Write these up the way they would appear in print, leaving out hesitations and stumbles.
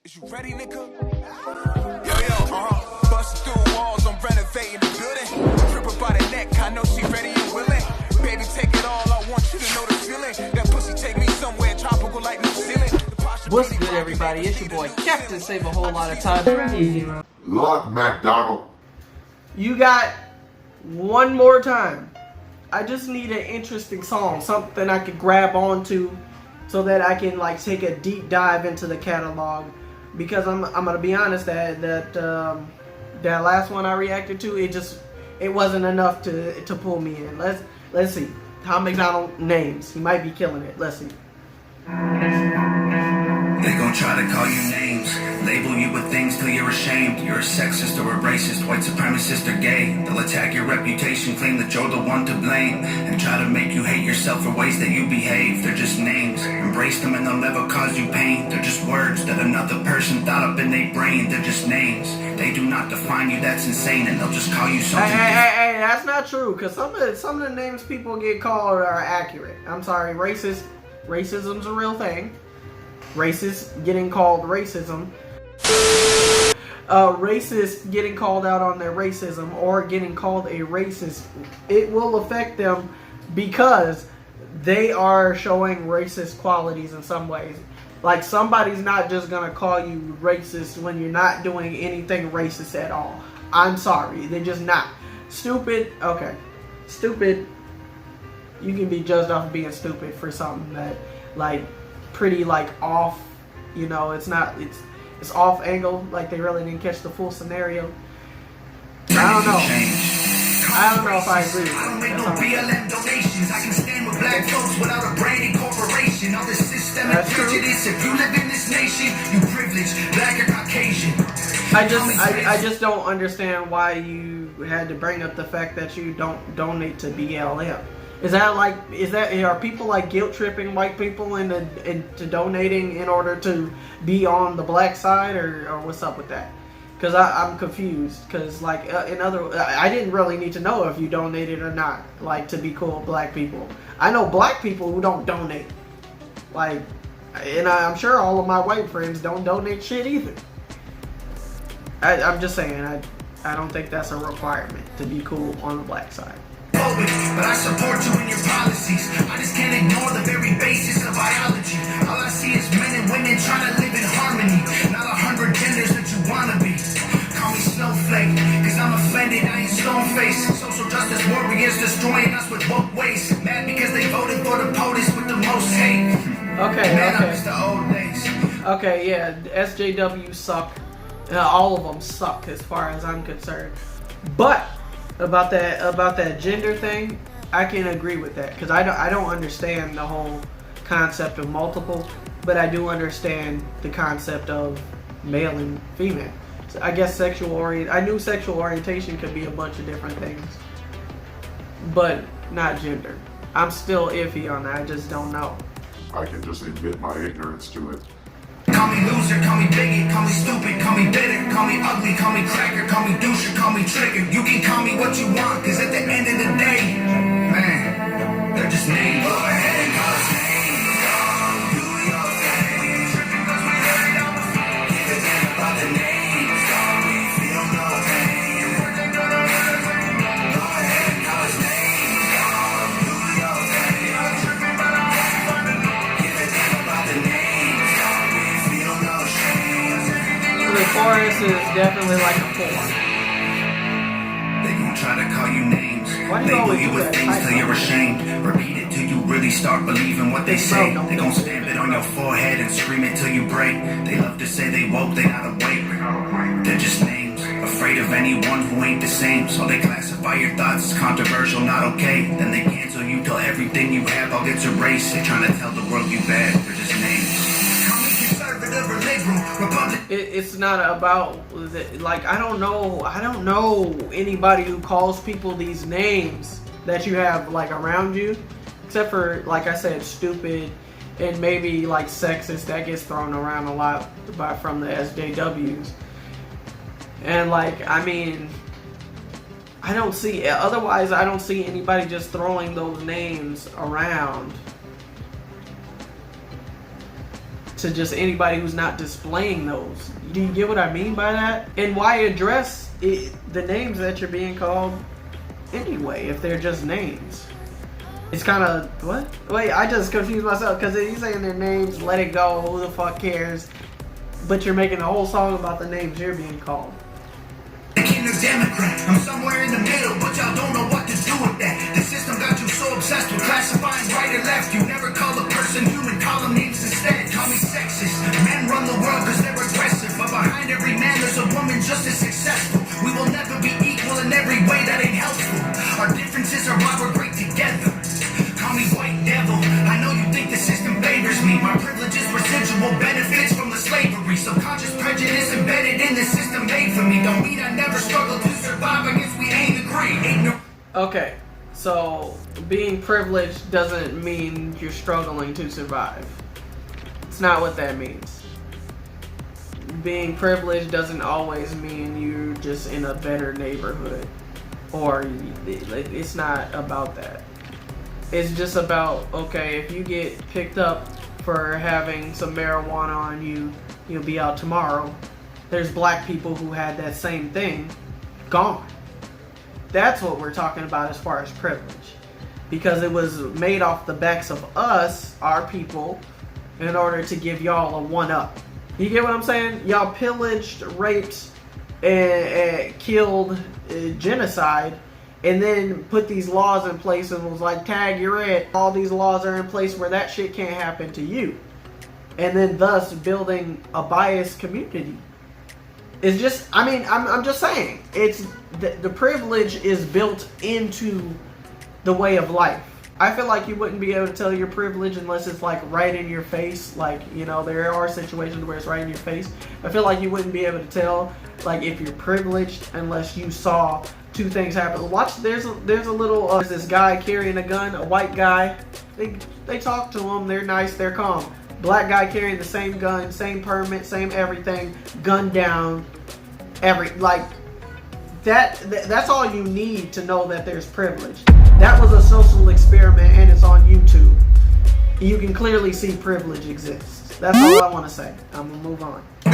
Is you ready, nigga? Yo, busting through walls, I'm renovating the building. Triple by the neck, I know she ready and willing. Baby, take it all, I want you to know the feeling. That pussy take me somewhere tropical like New Zealand. What's good, everybody? It's your boy Captain Save a Whole Lot of Time. Look, Macdonald. You got one more time. I just need an interesting song, something I could grab onto, so that I can like take a deep dive into the catalog. Because I'm gonna be honest, that last one I reacted to, it wasn't enough to pull me in. Let's see. Tom MacDonald names. He might be killing it. Let's see. They gon' try to call you names, label you with things till you're ashamed. You're a sexist or a racist, white supremacist or gay. They'll attack your reputation, claim that you're the one to blame, and try to make you hate yourself for ways that you behave. They're just names, embrace them and they'll never cause you pain. They're just words that another person thought up in their brain. They're just names, they do not define you, that's insane, and they'll just call you something. Hey, that's not true, because some of the names people get called are accurate. I'm sorry, racism's a real thing. Racist getting called racism. Racist getting called out on their racism or getting called a racist, it will affect them because they are showing racist qualities in some ways. Like, somebody's not just gonna call you racist when you're not doing anything racist at all. I'm sorry, they're just not. Stupid, okay. Stupid, you can be judged off of being stupid for something that, like, pretty like off, you know, it's off angle, like they really didn't catch the full scenario. I don't know if I agree with that. I don't make no BLM donations. I can stand with black folks without a branding corporation. All this systemic prejudice. If you live in this nation, you privileged, black or Caucasian. I just don't understand why you had to bring up the fact that you don't donate to BLM. Are people like guilt tripping white people into donating in order to be on the black side, or what's up with that? Because I'm confused. Because like I didn't really need to know if you donated or not, like, to be cool with black people. I know black people who don't donate, like, and I'm sure all of my white friends don't donate shit either. I'm just saying, I don't think that's a requirement to be cool on the black side. But I support you in your policies. I just can't ignore the very basis of biology. All I see is men and women trying to live in harmony, not 100 genders that you wanna be. Call me snowflake, cause I'm offended, I ain't stone face. Social justice warriors destroying us with both ways. Mad because they voted for the POTUS with the most hate. Man, I miss the old days. Okay, yeah, SJW suck. All of them suck as far as I'm concerned. But about that gender thing, I can agree with that, because I don't understand the whole concept of multiple, but I do understand the concept of male and female. So I guess I knew sexual orientation could be a bunch of different things, but not gender. I'm still iffy on that. I just don't know. I can just admit my ignorance to it. Call me loser, call me bigot, call me stupid, call me bitter, call me ugly, call me cracker, call me doucher, call me trigger. You can call me what you want, cause at the end of the day, man, they're just names. Go ahead and call us names, do your thing. Tripping cause we heard it on the phone. Give a damn about the names, we feel no pain. Go ahead and call us names, do your thing. Tripping but I'm ready for the Lord. Give a damn about the names. The chorus is definitely like a 4. They gon' try to call you names, Why do you label always you do with that? things till you're ashamed. Repeat it till you really start believing what they say. They gon' stamp it on your forehead and scream it till you break. They love to say they woke, they not awake. They're just names, afraid of anyone who ain't the same. So they classify your thoughts as controversial, not okay. Then they cancel you till everything you have all gets erased. They trying to tell the world you bad, they're just names. It's not about, like, I don't know anybody who calls people these names that you have, like, around you, except for, like I said, stupid and maybe like sexist. That gets thrown around a lot from the SJWs. And like, I mean, I don't see anybody just throwing those names around. to just anybody who's not displaying those. Do you get what I mean by that? And why address the names that you're being called anyway if they're just names? It's kind of, what? Wait, I just confused myself because he's saying their names, let it go, who the fuck cares? But you're making a whole song about the names you're being called. The king is Democrat. I'm somewhere in the middle, but y'all don't know what to do with that. The system got you so obsessed with classifying right and left. You never call a person human, call them names instead. Call me sexist. Men run the world because they're aggressive. But behind every man there's a woman just as successful. We will never be equal in every way, that ain't helpful. Our differences are why we're great together. Call me white devil. I know you think the system favors me. My privilege is residual benefits from the slavery. Subconscious prejudice embedded in the system made for me. Don't mean I never struggled to survive. I guess we ain't agree. Okay, so being privileged doesn't mean you're struggling to survive. It's not what that means. Being privileged doesn't always mean you're just in a better neighborhood. Or it's not about that. It's just about, okay, if you get picked up for having some marijuana on you, you'll be out tomorrow. There's black people who had that same thing, gone. That's what we're talking about as far as privilege. Because it was made off the backs of us, our people, in order to give y'all a one-up. You get what I'm saying? Y'all pillaged, raped, and killed, genocide, and then put these laws in place and was like, tag, you're it. All these laws are in place where that shit can't happen to you. And then thus building a biased community. It's just, I mean, I'm just saying. It's the privilege is built into the way of life. I feel like you wouldn't be able to tell your privilege unless it's like right in your face. Like, you know, there are situations where it's right in your face. I feel like you wouldn't be able to tell like if you're privileged unless you saw two things happen. Watch, there's a little there's this guy carrying a gun, a white guy. They talk to him, they're nice, they're calm. Black guy carrying the same gun, same permit, same everything, gun down, that's all you need to know that there's privilege. That was a social experiment and it's on YouTube. You can clearly see privilege exists. That's all I want to say. I'm gonna move on. Call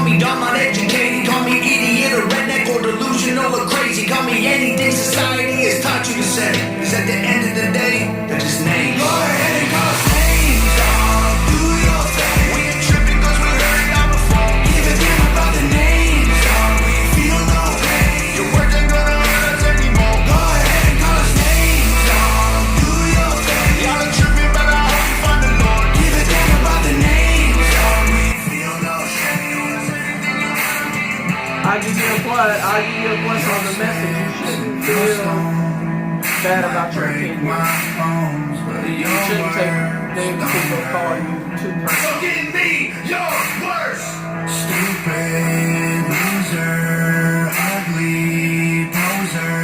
me dumb, uneducated, call me idiot or redneck or delusional or crazy. Call me anything society has taught you to say. Cause at the end of the day, they're just names. Go ahead and call us names, dog. Do your thing. We ain't tripping cause we heard it all before. Give a damn about the names, dog. We feel no pain. Your words ain't gonna hurt us anymore. Go ahead and call us names, dog. Do your thing. Y'all ain't tripping, but I hope you find the Lord. Give a damn about the names, dog. We feel no shame. I give you a plus on the message. You shouldn't feel bad about your opinion. You shouldn't take people call you too personal. So give me your worst. Stupid, loser, ugly, poser,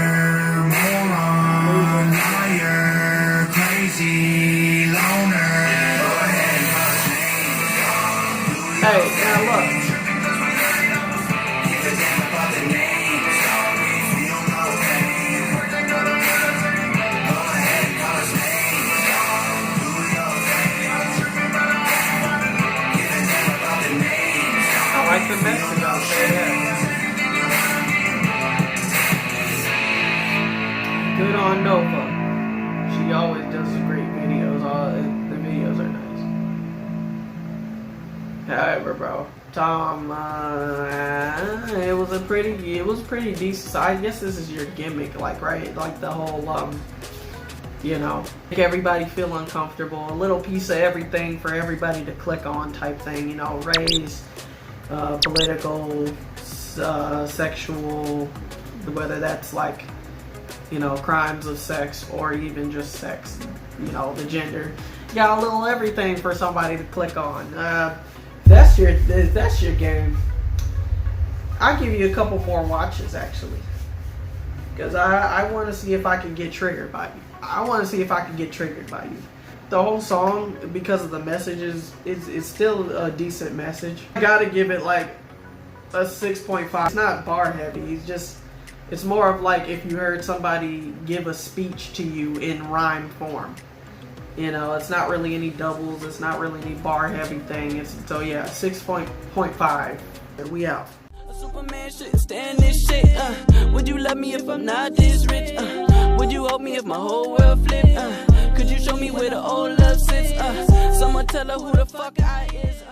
moron, liar, crazy, loner. Go ahead, Hey, now look. Like the message out there, yeah. Good on Nova. She always does great videos. All the videos are nice. However, bro, Tom, it was pretty decent. I guess this is your gimmick, like, right? Like the whole, you know, make everybody feel uncomfortable. A little piece of everything for everybody to click on type thing. You know, race. Political, sexual, whether that's like, you know, crimes of sex or even just sex, you know, the gender. Got a little everything for somebody to click on. That's your game. I'll give you a couple more watches actually, because I want to see if I can get triggered by you. The whole song, because of the messages, it's still a decent message. I gotta give it like a 6.5. It's not bar heavy. It's more of like if you heard somebody give a speech to you in rhyme form. You know, it's not really any doubles. It's not really any bar heavy thing. So yeah, 6.5. And we out. Superman shouldn't stand this shit. Would you love me if I'm not this rich? Would you hold me if my whole world flipped? Could you show me where the old love sits? Someone tell her who the fuck I is.